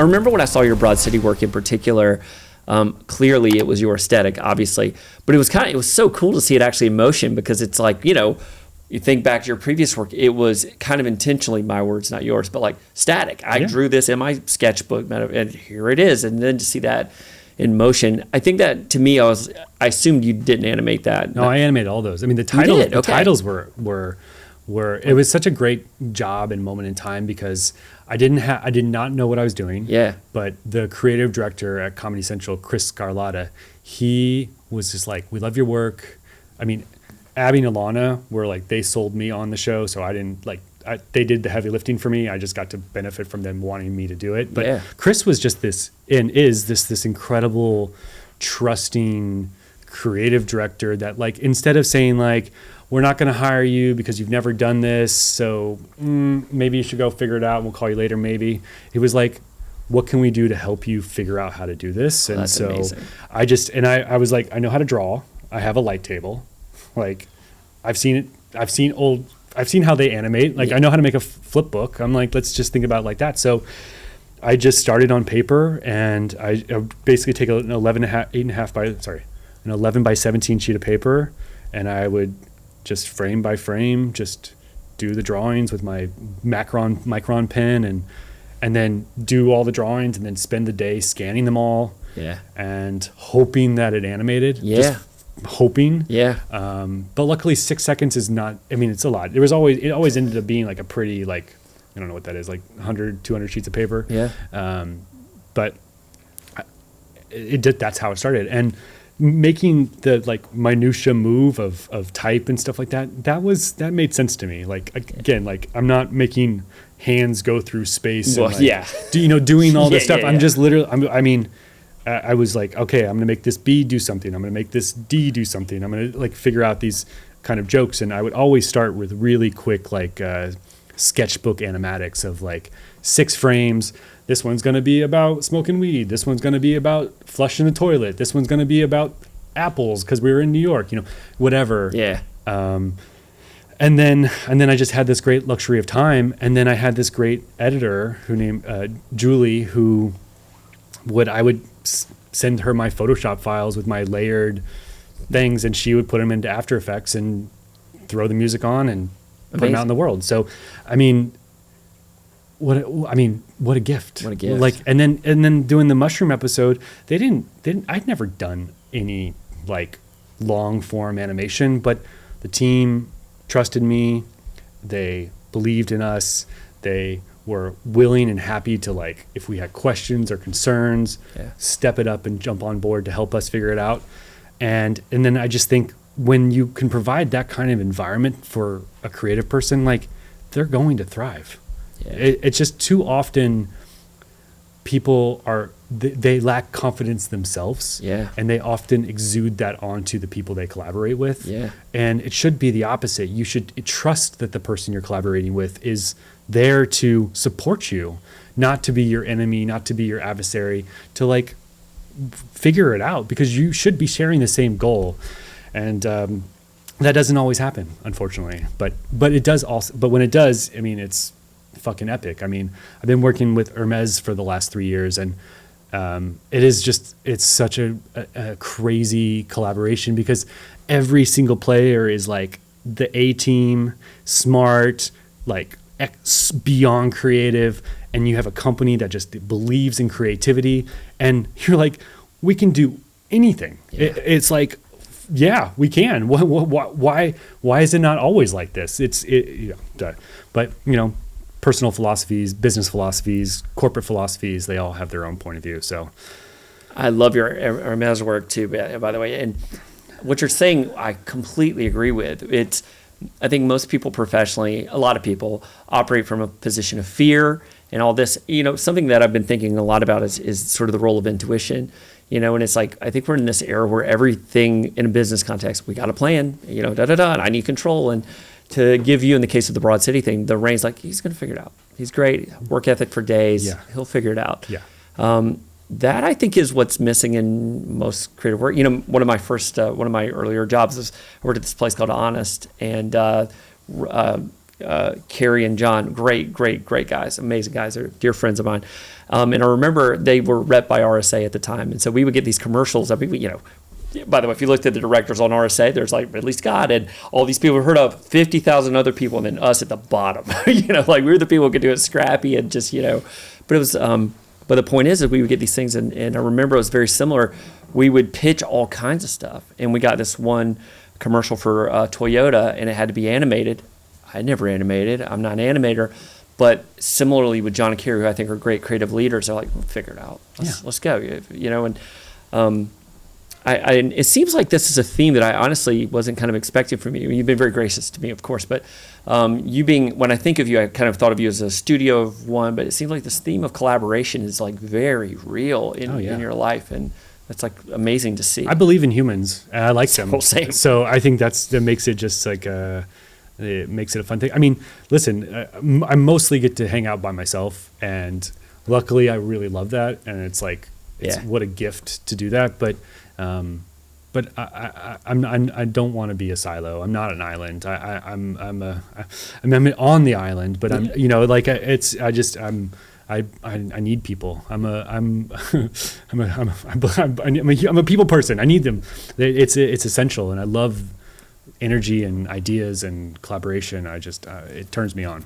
I remember when I saw your Broad City work in particular. Clearly, it was your aesthetic, obviously, but it was so cool to see it actually in motion, because it's like, you think back to your previous work, it was kind of intentionally, my words, not yours, but like static. I drew this in my sketchbook, and here it is. And then to see that in motion, I think that, to me, I assumed you didn't animate that. No, I animated all those. I mean, the titles were it was such a great job and moment in time, because I did not know what I was doing. Yeah. But the creative director at Comedy Central, Chris Scarlatta, he was just like, we love your work. I mean, Abby and Alana were like, they sold me on the show, so I didn't they did the heavy lifting for me. I just got to benefit from them wanting me to do it. But Chris was just this incredible, trusting creative director that, like, instead of saying like, we're not going to hire you because you've never done this, so maybe you should go figure it out and we'll call you later, maybe. It was like, what can we do to help you figure out how to do this? And that's so amazing. I was like, I know how to draw. I have a light table. Like, I've seen how they animate. Like, I know how to make a flip book. I'm like, let's just think about it like that. So I just started on paper, and I basically take an 11 by 17 sheet of paper, and I would just frame by frame, just do the drawings with my micron pen, and then do all the drawings, and then spend the day scanning them all. Yeah. And hoping that it animated. Yeah. Just hoping. Yeah. But luckily 6 seconds is not, I mean, it's a lot. It always ended up being like a pretty, like, I don't know what that is, like 100, 200 sheets of paper. Yeah. But that's how it started. And making the like minutia move of type and stuff like that made sense to me. Like, again, like, I'm not making hands go through space. Well, and like, doing all this stuff. I'm just literally, I was like, okay, I'm going to make this B do something. I'm going to make this D do something. I'm going to like figure out these kind of jokes. And I would always start with really quick, like, sketchbook animatics of like 6 frames. This one's going to be about smoking weed. This one's going to be about flushing the toilet. This one's going to be about apples because we were in New York, whatever. Yeah. And then I just had this great luxury of time. And then I had this great editor who named Julie, who I would send her my Photoshop files with my layered things, and she would put them into After Effects and throw the music on and put them out in the world. So, I mean, what a gift. What a gift. Like, and then doing the mushroom episode, I'd never done any like long form animation, but the team trusted me. They believed in us. They were willing and happy to, like, if we had questions or concerns, step it up and jump on board to help us figure it out. And then I just think when you can provide that kind of environment for a creative person, like, they're going to thrive. Yeah. It's just too often people they lack confidence themselves, and they often exude that onto the people they collaborate with. Yeah. And it should be the opposite. You should trust that the person you're collaborating with is there to support you, not to be your enemy, not to be your adversary, to like figure it out, because you should be sharing the same goal. And that doesn't always happen, unfortunately, but it does also. But when it does, I mean, it's fucking epic. I mean, I've been working with Hermés for the last 3 years, and it's such a crazy collaboration, because every single player is like the A team, smart, like beyond creative, and you have a company that just believes in creativity, and you're like, we can do anything. It's like, yeah, we can. Why is it not always like this? But personal philosophies, business philosophies, corporate philosophies, they all have their own point of view. So I love your Hermès work too, by the way. And what you're saying, I completely agree with. I think most people professionally, a lot of people operate from a position of fear and all this. Something that I've been thinking a lot about is sort of the role of intuition. And it's like, I think we're in this era where everything in a business context, we got a plan, and I need control. And to give you, in the case of the Broad City thing, the Rain's like, he's going to figure it out. He's great, work ethic for days. Yeah. He'll figure it out. Yeah. That I think is what's missing in most creative work. One of my earlier jobs was I worked at this place called Honest, and Carrie and John, great guys, amazing guys. They're dear friends of mine. And I remember they were rep by RSA at the time. And so we would get these commercials. I mean, by the way, if you looked at the directors on RSA, there's like Ridley Scott and all these people we've heard of, 50,000 other people, and then us at the bottom. Like we were the people who could do it scrappy and just, but it was, but the point is that we would get these things, and I remember it was very similar. We would pitch all kinds of stuff, and we got this one commercial for Toyota, and it had to be animated. I never animated. I'm not an animator. But similarly with John and Carrie, who I think are great creative leaders, they're like, we'll figure it out. Let's go. And it seems like this is a theme that I honestly wasn't kind of expecting from you. You've been very gracious to me, of course, but when I think of you, I kind of thought of you as a studio of one, but it seems like this theme of collaboration is like very real in your life, and that's like amazing to see. I believe in humans, and I like them. Same. So I think that makes it just like it makes it a fun thing. I mean, listen, I mostly get to hang out by myself, and luckily I really love that, and it's like, what a gift to do that. But I don't want to be a silo. I'm not an island. I'm on the island, but I need people. I'm a people person. I need them. It's essential, and I love energy and ideas and collaboration. It turns me on.